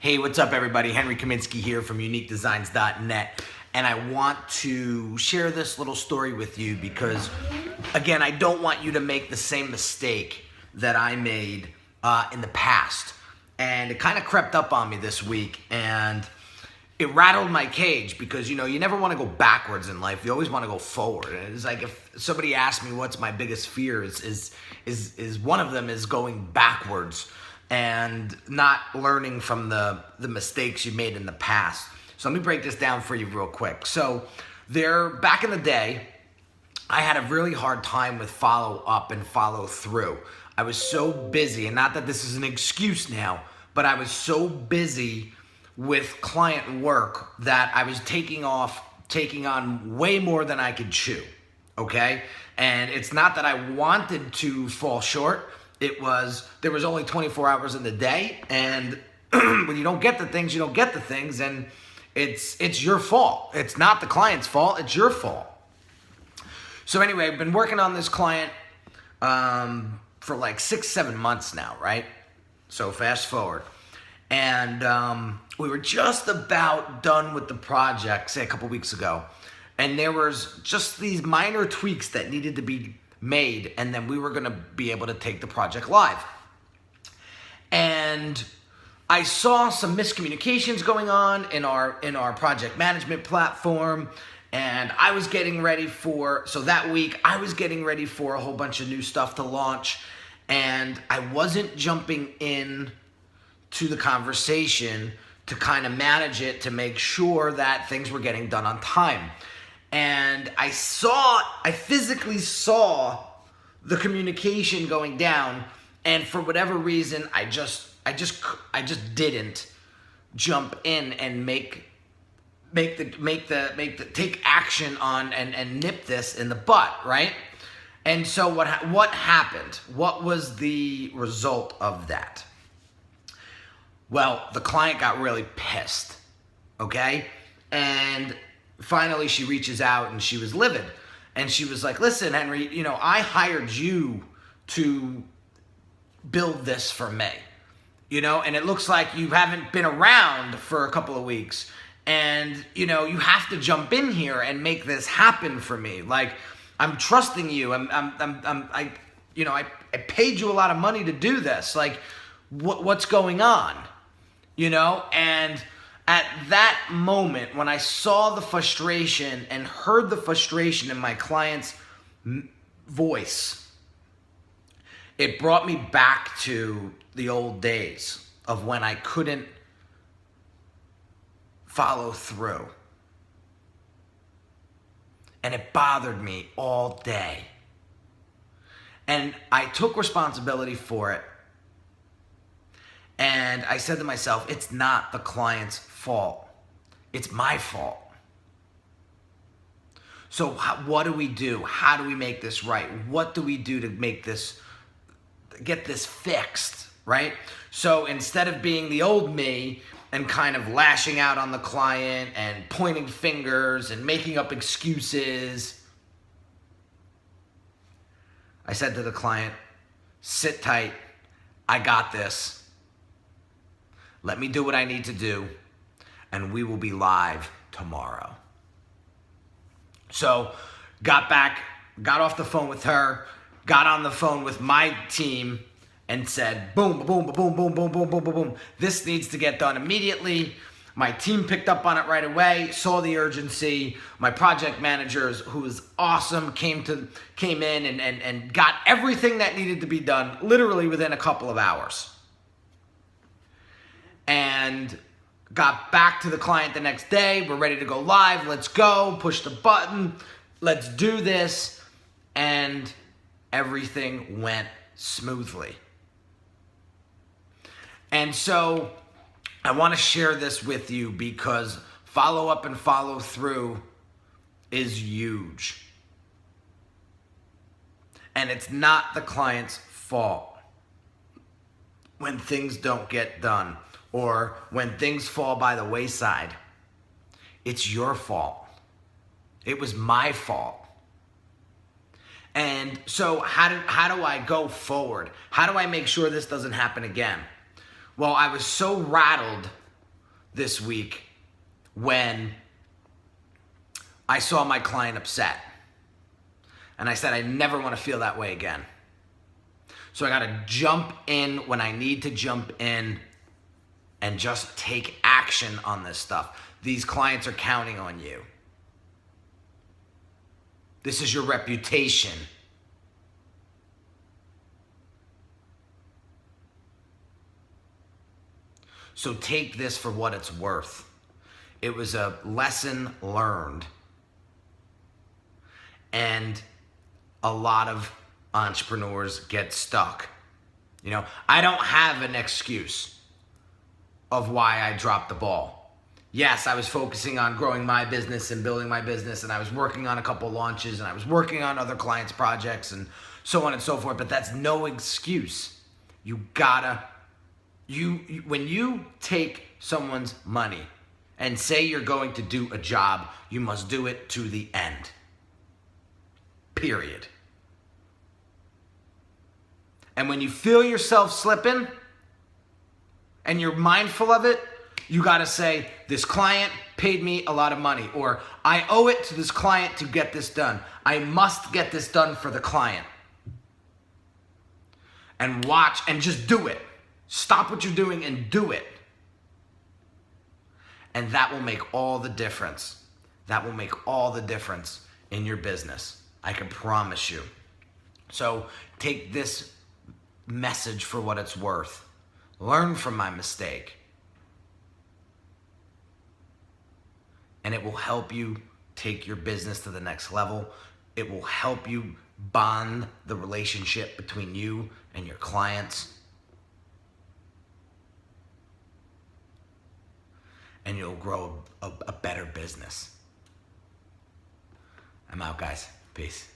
Hey, what's up everybody? Henry Kaminski here from uniquedesignz.net, and I want to share this little story with you because, again, I don't want you to make the same mistake that I made in the past. And it kind of crept up on me this week, and it rattled my cage because, you never want to go backwards in life. You always want to go forward. And it's like if somebody asked me what's my biggest fear, is one of them is going backwards and not learning from the mistakes you made in the past. So let me break this down for you real quick. So back in the day, I had a really hard time with follow up and follow through. I was so busy, and not that this is an excuse now, but I was so busy with client work that I was taking on way more than I could chew, okay? And it's not that I wanted to fall short. There was only 24 hours in the day, and when you don't get the things, you don't get the things, and it's your fault. It's not the client's fault, it's your fault. So anyway, I've been working on this client for like 6-7 months now, right? So fast forward. And we were just about done with the project, say a couple weeks ago, and there was just these minor tweaks that needed to be made, and then we were going to be able to take the project live. And I saw some miscommunications going on in our project management platform, and I was getting ready that week I was getting ready for a whole bunch of new stuff to launch, and I wasn't jumping in to the conversation to kind of manage it, to make sure that things were getting done on time. And I physically saw the communication going down, and for whatever reason, I just didn't jump in and take action on and nip this in the butt, right? And so what happened? What was the result of that? Well, the client got really pissed, okay? And finally she reaches out, and she was livid. And she was like, listen, Henry, I hired you to build this for me, and it looks like you haven't been around for a couple of weeks. And, you have to jump in here and make this happen for me. Like, I'm trusting you. I paid you a lot of money to do this. Like, what's going on? And at that moment, when I saw the frustration and heard the frustration in my client's voice, it brought me back to the old days of when I couldn't follow through. And it bothered me all day. And I took responsibility for it. And I said to myself, it's not the client's fault. It's my fault. So what do we do? How do we make this right? What do we do to get this fixed, right? So instead of being the old me and kind of lashing out on the client and pointing fingers and making up excuses, I said to the client, sit tight, I got this. Let me do what I need to do, and we will be live tomorrow. So got off the phone with her, got on the phone with my team, and said, boom, boom, boom, boom, boom, boom, boom, boom, boom. This needs to get done immediately. My team picked up on it right away, saw the urgency. My project managers, who was awesome, came in and got everything that needed to be done literally within a couple of hours. And got back to the client the next day. We're ready to go live. Let's go. Push the button. Let's do this. And everything went smoothly. And so I want to share this with you because follow up and follow through is huge. And it's not the client's fault when things don't get done, or when things fall by the wayside. It's your fault. It was my fault. And so how do I go forward? How do I make sure this doesn't happen again? Well, I was so rattled this week when I saw my client upset. And I said, I never want to feel that way again. So I got to jump in when I need to jump in and just take action on this stuff. These clients are counting on you. This is your reputation. So take this for what it's worth. It was a lesson learned. And a lot of entrepreneurs get stuck. You know, I don't have an excuse of why I dropped the ball. Yes, I was focusing on growing my business and building my business, and I was working on a couple launches, and I was working on other clients' projects, and so on and so forth, but that's no excuse. You gotta, when you take someone's money and say you're going to do a job, you must do it to the end. Period. And when you feel yourself slipping and you're mindful of it, you got to say, this client paid me a lot of money, or I owe it to this client to get this done. I must get this done for the client. And watch and just do it. Stop what you're doing and do it. And that will make all the difference. That will make all the difference in your business. I can promise you. So take this message for what it's worth. Learn from my mistake. And it will help you take your business to the next level. It will help you bond the relationship between you and your clients. And you'll grow a better business. I'm out, guys. Peace.